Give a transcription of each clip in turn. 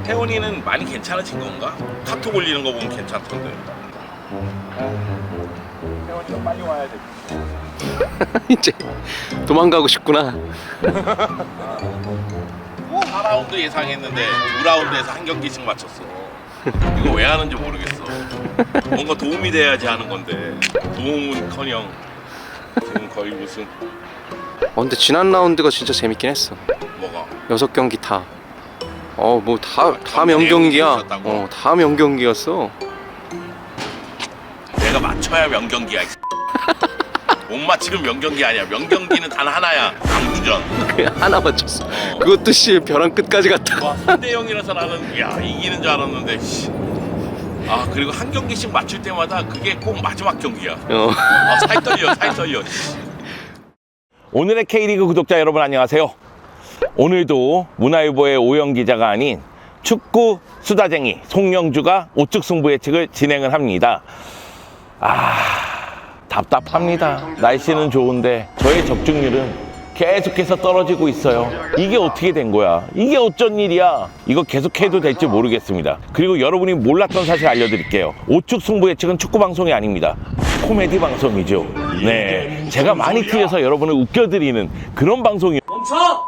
태훈이는 많이 괜찮아진 건가? 카톡 올리는 거 보면 괜찮던데. 태훈이 좀 빨리 와야 돼. 이제 도망가고 싶구나. 4라운드 예상했는데 2라운드에서 한 경기씩 맞췄어. 이거 왜 하는지 모르겠어. 뭔가 도움이 돼야지 하는 건데 도움은커녕 지금 거의 무슨 근데 지난 라운드가 진짜 재밌긴 했어. 뭐가? 6경기 다. 뭐 다 명경기야. 다 명경기였어. 내가 맞춰야 명경기야. 못 맞히면 명경기 아니야. 명경기는 단 하나야. 강주전. 그냥 하나 맞췄어. 그것도 씨 벼랑 끝까지 갔다가. 와, 3대0이라서 나는 야 이기는 줄 알았는데 씨. 아 그리고 한 경기씩 맞출 때마다 그게 꼭 마지막 경기야. 살 떨려. 오늘의 K리그 구독자 여러분 안녕하세요. 오늘도 문화일보의 오영 기자가 아닌 축구 수다쟁이 송영주가 우측 승부 예측을 진행을 합니다. 답답합니다. 날씨는 좋은데 저의 적중률은 계속해서 떨어지고 있어요. 이게 어떻게 된 거야? 이게 어쩐 일이야? 이거 계속해도 될지 모르겠습니다. 그리고 여러분이 몰랐던 사실 알려드릴게요. 우측 승부 예측은 축구 방송이 아닙니다. 코미디 방송이죠. 네, 제가 많이 틀려서 여러분을 웃겨드리는 그런 방송이에요. 멈춰!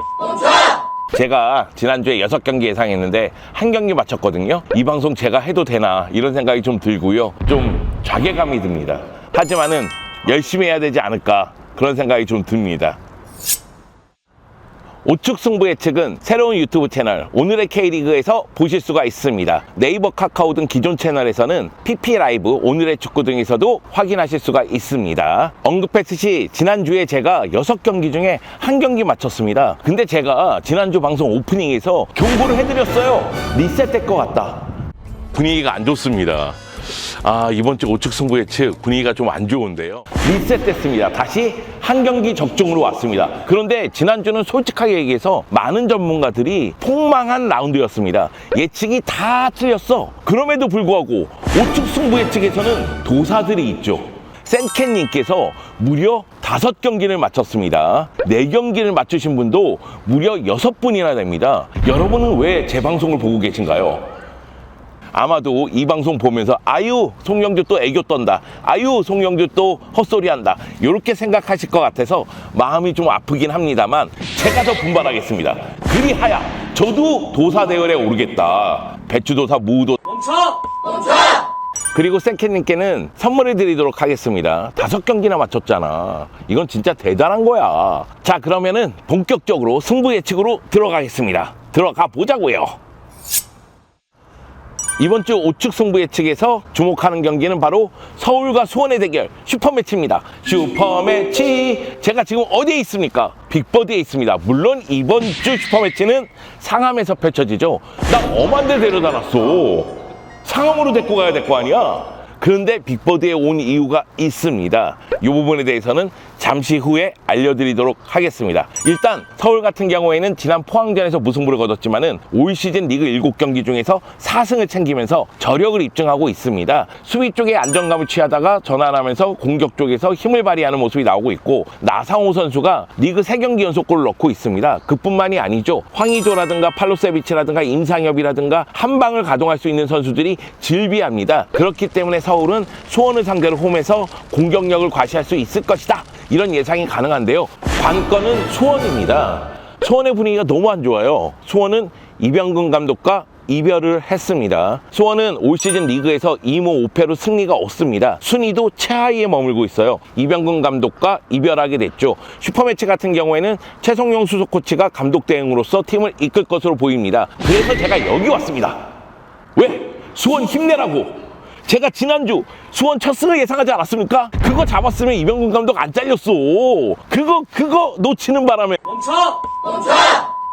제가 지난주에 6경기 예상했는데 한 경기 맞췄거든요. 이 방송 제가 해도 되나 이런 생각이 좀 들고요. 좀 자괴감이 듭니다. 하지만은 열심히 해야 되지 않을까 그런 생각이 좀 듭니다. 우측 승부 예측은 새로운 유튜브 채널 오늘의 K리그에서 보실 수가 있습니다. 네이버, 카카오 등 기존 채널에서는 PP라이브, 오늘의 축구 등에서도 확인하실 수가 있습니다. 언급했듯이 지난주에 제가 6경기 중에 한 경기 맞췄습니다. 근데 제가 지난주 방송 오프닝에서 경고를 해드렸어요. 리셋될 것 같다. 분위기가 안 좋습니다. 이번 주 우측 승부 예측 분위기가 좀 안 좋은데요. 리셋됐습니다. 다시 한 경기 적중으로 왔습니다. 그런데 지난주는 솔직하게 얘기해서 많은 전문가들이 폭망한 라운드였습니다. 예측이 다 틀렸어. 그럼에도 불구하고 우측 승부 예측에서는 도사들이 있죠. 센캔님께서 무려 5경기를 맞췄습니다. 4경기를 맞추신 분도 무려 6분이나 됩니다. 여러분은 왜 제 방송을 보고 계신가요? 아마도 이 방송 보면서 아유 송영주 또 애교 떤다, 아유 송영주 또 헛소리한다 이렇게 생각하실 것 같아서 마음이 좀 아프긴 합니다만 제가 더 분발하겠습니다. 그리하여 저도 도사 대열에 오르겠다. 배추도사 무도 멈춰! 그리고 생캐님께는 선물을 드리도록 하겠습니다. 5경기나 맞췄잖아. 이건 진짜 대단한 거야. 자, 그러면은 본격적으로 승부 예측으로 들어가겠습니다. 들어가 보자고요. 이번 주 우측 승부 예측에서 주목하는 경기는 바로 서울과 수원의 대결 슈퍼매치입니다. 슈퍼매치! 제가 지금 어디에 있습니까? 빅버디에 있습니다. 물론 이번 주 슈퍼매치는 상암에서 펼쳐지죠. 나 엄한 데 데려다 놨어. 상암으로 데리고 가야 될 거 아니야? 그런데 빅버디에 온 이유가 있습니다. 이 부분에 대해서는 잠시 후에 알려드리도록 하겠습니다. 일단 서울 같은 경우에는 지난 포항전에서 무승부를 거뒀지만은 올 시즌 리그 7경기 중에서 4승을 챙기면서 저력을 입증하고 있습니다. 수비 쪽에 안정감을 취하다가 전환하면서 공격 쪽에서 힘을 발휘하는 모습이 나오고 있고, 나상호 선수가 리그 3경기 연속골을 넣고 있습니다. 그뿐만이 아니죠. 황의조라든가 팔로세비치라든가 임상엽이라든가 한 방을 가동할 수 있는 선수들이 질비합니다. 그렇기 때문에 서울은 수원을 상대로 홈에서 공격력을 과시할 수 있을 것이다, 이런 예상이 가능한데요. 관건은 수원입니다. 수원의 분위기가 너무 안 좋아요. 수원은 이병근 감독과 이별을 했습니다. 수원은 올 시즌 리그에서 2무 5패로 승리가 없습니다. 순위도 최하위에 머물고 있어요. 이병근 감독과 이별하게 됐죠. 슈퍼매치 같은 경우에는 최성용 수석 코치가 감독 대행으로서 팀을 이끌 것으로 보입니다. 그래서 제가 여기 왔습니다. 왜? 수원 힘내라고. 제가 지난주 수원 첫 승을 예상하지 않았습니까? 그거 잡았으면 이병근 감독 안 잘렸어. 그거 놓치는 바람에 멈춰!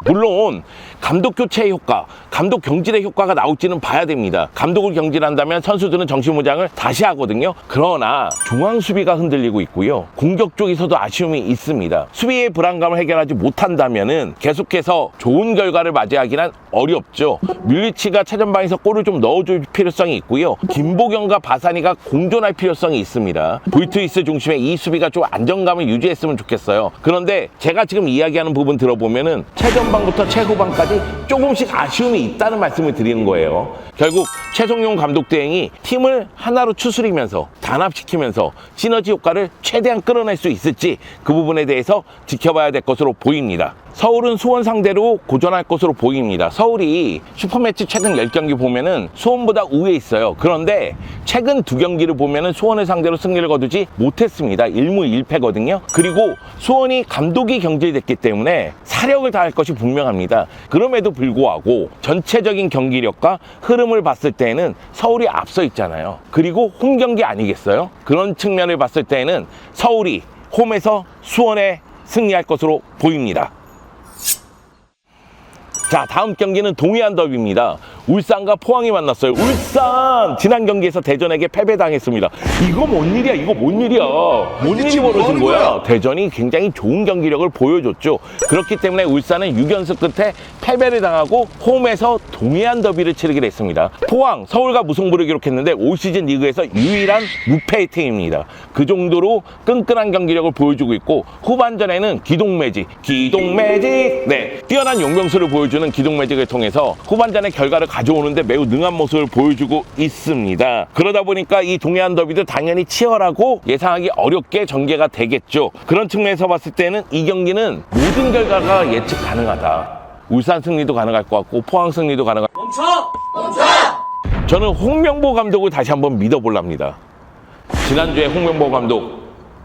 물론 감독 교체의 효과, 감독 경질의 효과가 나올지는 봐야 됩니다. 감독을 경질한다면 선수들은 정신무장을 다시 하거든요. 그러나 중앙 수비가 흔들리고 있고요. 공격 쪽에서도 아쉬움이 있습니다. 수비의 불안감을 해결하지 못한다면은 계속해서 좋은 결과를 맞이하기는 어렵죠. 뮬리치가 최전방에서 골을 좀 넣어줄 필요성이 있고요. 김보경과 바사니가 공존할 필요성이 있습니다. 볼트위스 중심의 이 수비가 좀 안정감을 유지했으면 좋겠어요. 그런데 제가 지금 이야기하는 부분 들어보면은 최전방 중후반부터 최후반까지 조금씩 아쉬움이 있다는 말씀을 드리는 거예요. 결국 최성용 감독 대행이 팀을 하나로 추스리면서 단합시키면서 시너지 효과를 최대한 끌어낼 수 있을지 그 부분에 대해서 지켜봐야 될 것으로 보입니다. 서울은 수원 상대로 고전할 것으로 보입니다. 서울이 슈퍼매치 최근 10경기 보면은 수원보다 우위에 있어요. 그런데 최근 2경기를 보면은 수원을 상대로 승리를 거두지 못했습니다. 1무 1패거든요. 그리고 수원이 감독이 경질됐기 때문에 사력을 다할 것이 분명합니다. 그럼에도 불구하고 전체적인 경기력과 흐름을 봤을 때에는 서울이 앞서 있잖아요. 그리고 홈 경기 아니겠어요? 그런 측면을 봤을 때에는 서울이 홈에서 수원에 승리할 것으로 보입니다. 자, 다음 경기는 동해안 더비입니다. 울산과 포항이 만났어요. 울산! 지난 경기에서 대전에게 패배당했습니다. 이거 뭔 일이야? 이거 뭔 일이야? 뭔 일이 벌어진 거야? 대전이 굉장히 좋은 경기력을 보여줬죠. 그렇기 때문에 울산은 6연승 끝에 패배를 당하고 홈에서 동해안 더비를 치르기로 했습니다. 포항, 서울과 무승부를 기록했는데 올 시즌 리그에서 유일한 무패의 팀입니다. 그 정도로 끈끈한 경기력을 보여주고 있고 후반전에는 기동매직, 네, 뛰어난 용병수를 보여주는 기동매직을 통해서 후반전의 결과를 가져오는데 매우 능한 모습을 보여주고 있습니다. 그러다 보니까 이 동해안 더비도 당연히 치열하고 예상하기 어렵게 전개가 되겠죠. 그런 측면에서 봤을 때는 이 경기는 모든 결과가 예측 가능하다. 울산 승리도 가능할 것 같고 포항 승리도 가능할 것 같고 멈춰! 저는 홍명보 감독을 다시 한번 믿어볼랍니다. 지난주에 홍명보 감독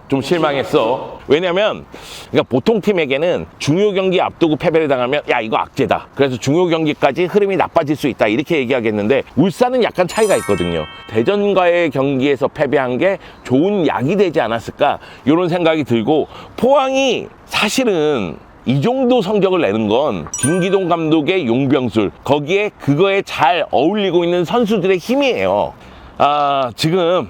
좀 실망했어. 왜냐면 그러니까 보통 팀에게는 중요 경기 앞두고 패배를 당하면 야 이거 악재다. 그래서 중요 경기까지 흐름이 나빠질 수 있다 이렇게 얘기하겠는데 울산은 약간 차이가 있거든요. 대전과의 경기에서 패배한 게 좋은 약이 되지 않았을까 이런 생각이 들고 포항이 사실은 이 정도 성적을 내는 건 김기동 감독의 용병술 거기에 그거에 잘 어울리고 있는 선수들의 힘이에요. 지금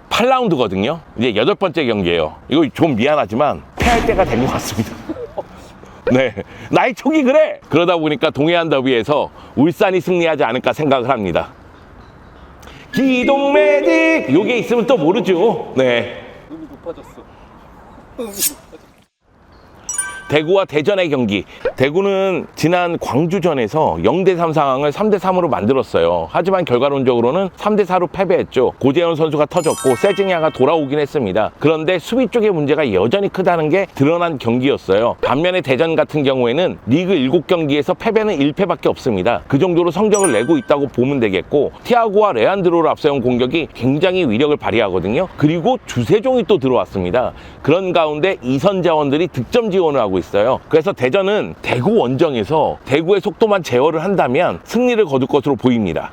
8라운드거든요. 이제 8번째 경기예요. 이거 좀 미안하지만 패할 때가 된 것 같습니다. 네, 나이 촉이 그래. 그러다 보니까 동해안 더비에서 울산이 승리하지 않을까 생각을 합니다. 기동매직 요게 있으면 또 모르죠. 네. 너무 높아졌어. 대구와 대전의 경기. 대구는 지난 광주전에서 0대3 상황을 3대3으로 만들었어요. 하지만 결과론적으로는 3대4로 패배했죠. 고재현 선수가 터졌고 세징야가 돌아오긴 했습니다. 그런데 수비 쪽의 문제가 여전히 크다는 게 드러난 경기였어요. 반면에 대전 같은 경우에는 리그 7경기에서 패배는 1패밖에 없습니다. 그 정도로 성적을 내고 있다고 보면 되겠고 티아고와 레안드로를 앞세운 공격이 굉장히 위력을 발휘하거든요. 그리고 주세종이 또 들어왔습니다. 그런 가운데 이선 자원들이 득점 지원을 하고 있어요. 그래서 대전은 대구 원정에서 대구의 속도만 제어를 한다면 승리를 거둘 것으로 보입니다.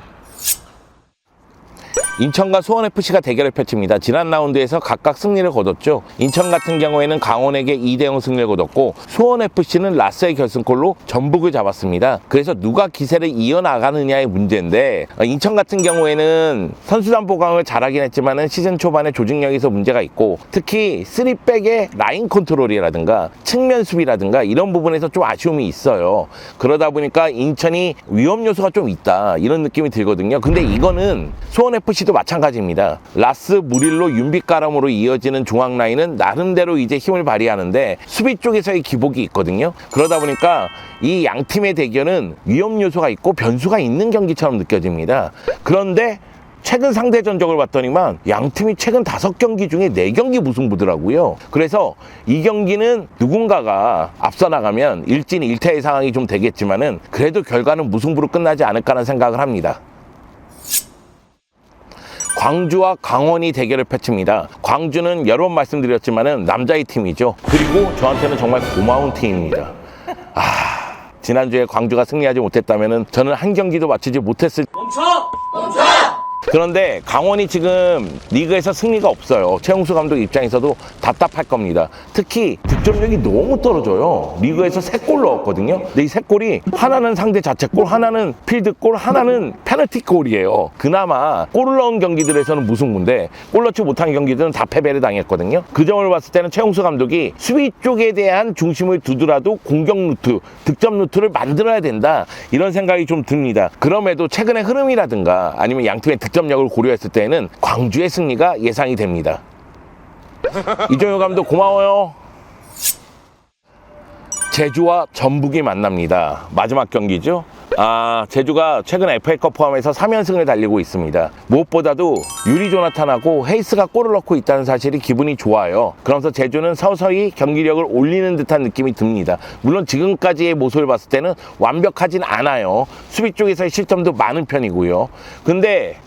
인천과 수원FC가 대결을 펼칩니다. 지난 라운드에서 각각 승리를 거뒀죠. 인천 같은 경우에는 강원에게 2대0 승리를 거뒀고 수원FC는 라스의 결승골로 전북을 잡았습니다. 그래서 누가 기세를 이어나가느냐의 문제인데 인천 같은 경우에는 선수단 보강을 잘하긴 했지만 시즌 초반에 조직력에서 문제가 있고 특히 3백의 라인 컨트롤이라든가 측면 수비라든가 이런 부분에서 좀 아쉬움이 있어요. 그러다 보니까 인천이 위험 요소가 좀 있다 이런 느낌이 들거든요. 근데 이거는 수원FC 도 마찬가지입니다. 라스, 무릴로, 윤빛가람으로 이어지는 중앙 라인은 나름대로 이제 힘을 발휘하는데 수비 쪽에서의 기복이 있거든요. 그러다 보니까 이 양 팀의 대결은 위험 요소가 있고 변수가 있는 경기처럼 느껴집니다. 그런데 최근 상대 전적을 봤더니만 양 팀이 최근 5경기 중에 4경기 무승부더라고요. 그래서 이 경기는 누군가가 앞서 나가면 일진 1패의 상황이 좀 되겠지만은 그래도 결과는 무승부로 끝나지 않을까라는 생각을 합니다. 광주와 강원이 대결을 펼칩니다. 광주는 여러 번 말씀드렸지만은 남자의 팀이죠. 그리고 저한테는 정말 고마운 팀입니다. 지난주에 광주가 승리하지 못했다면은 저는 한 경기도 맞추지 못했을. 멈춰! 그런데 강원이 지금 리그에서 승리가 없어요. 최용수 감독 입장에서도 답답할 겁니다. 특히 득점력이 너무 떨어져요. 리그에서 3골 넣었거든요. 근데 이 3골이 하나는 상대 자책골, 하나는 필드골, 하나는 페널티골이에요. 그나마 골을 넣은 경기들에서는 무승부인데 골 넣지 못한 경기들은 다 패배를 당했거든요. 그 점을 봤을 때는 최용수 감독이 수비 쪽에 대한 중심을 두더라도 공격 루트, 득점 루트를 만들어야 된다. 이런 생각이 좀 듭니다. 그럼에도 최근의 흐름이라든가 아니면 양팀의 득점력을 고려했을 때는 광주의 승리가 예상이 됩니다. 이정효 감독 고마워요. 제주와 전북이 만납니다. 마지막 경기죠. 제주가 최근 FA컵 포함해서 3연승을 달리고 있습니다. 무엇보다도 유리 조나탄하고 헤이스가 골을 넣고 있다는 사실이 기분이 좋아요. 그러면서 제주는 서서히 경기력을 올리는 듯한 느낌이 듭니다. 물론 지금까지의 모습을 봤을 때는 완벽하진 않아요. 수비 쪽에서의 실점도 많은 편이고요. 근데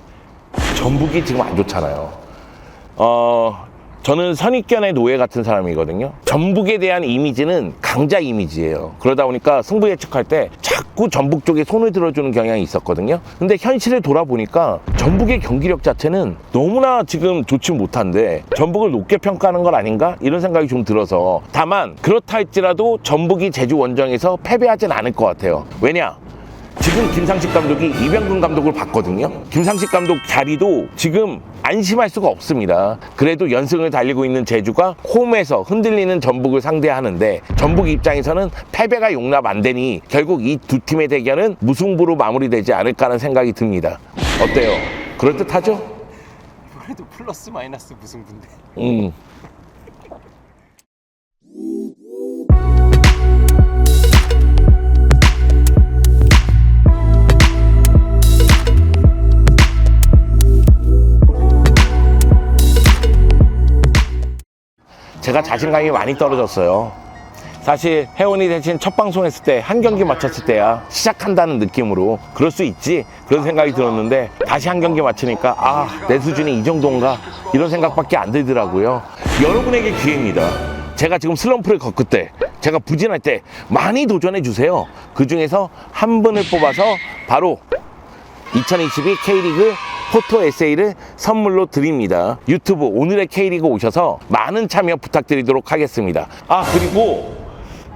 전북이 지금 안 좋잖아요. 저는 선입견의 노예 같은 사람이거든요. 전북에 대한 이미지는 강자 이미지예요. 그러다 보니까 승부 예측할 때 자꾸 전북 쪽에 손을 들어주는 경향이 있었거든요. 근데 현실을 돌아보니까 전북의 경기력 자체는 너무나 지금 좋지 못한데 전북을 높게 평가하는 건 아닌가? 이런 생각이 좀 들어서, 다만 그렇다 할지라도 전북이 제주 원정에서 패배하진 않을 것 같아요. 왜냐? 지금 김상식 감독이 이병근 감독을 봤거든요. 김상식 감독 자리도 지금 안심할 수가 없습니다. 그래도 연승을 달리고 있는 제주가 홈에서 흔들리는 전북을 상대하는데, 전북 입장에서는 패배가 용납 안 되니 결국 이 두 팀의 대결은 무승부로 마무리되지 않을까 하는 생각이 듭니다. 어때요? 그럴듯하죠? 그래도 플러스 마이너스 무승부인데. 제가 자신감이 많이 떨어졌어요. 사실 혜원이 대신 첫 방송했을 때 한 경기 마쳤을 때야 시작한다는 느낌으로 그럴 수 있지, 그런 생각이 들었는데 다시 한 경기 마치니까 내 수준이 이 정도인가, 이런 생각밖에 안 들더라고요. 여러분에게 기회입니다. 제가 지금 슬럼프를 겪을 때, 제가 부진할 때 많이 도전해 주세요. 그 중에서 한 분을 뽑아서 바로 2022 K리그 포토 에세이를 선물로 드립니다. 유튜브 오늘의 K리그 오셔서 많은 참여 부탁드리도록 하겠습니다. 그리고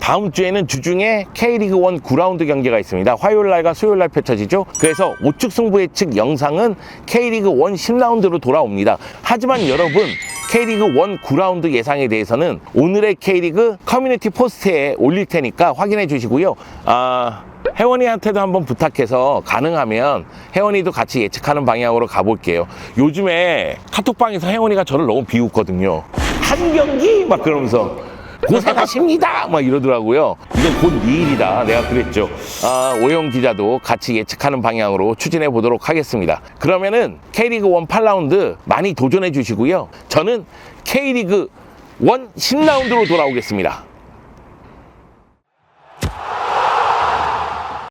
다음 주에는 주중에 K리그 1 9라운드 경기가 있습니다. 화요일날과 수요일날 펼쳐지죠. 그래서 우측 승부 예측 영상은 K리그 1 10라운드로 돌아옵니다. 하지만 여러분, K리그 1 9라운드 예상에 대해서는 오늘의 K리그 커뮤니티 포스트에 올릴 테니까 확인해 주시고요. 혜원이한테도 한번 부탁해서 가능하면 혜원이도 같이 예측하는 방향으로 가볼게요. 요즘에 카톡방에서 혜원이가 저를 너무 비웃거든요. 한 경기? 막 그러면서 고생하십니다! 막 이러더라고요. 이건 곧 네 일이다. 내가 그랬죠. 오영 기자도 같이 예측하는 방향으로 추진해 보도록 하겠습니다. 그러면은 K리그 1 8라운드 많이 도전해 주시고요. 저는 K리그 1 10라운드로 돌아오겠습니다.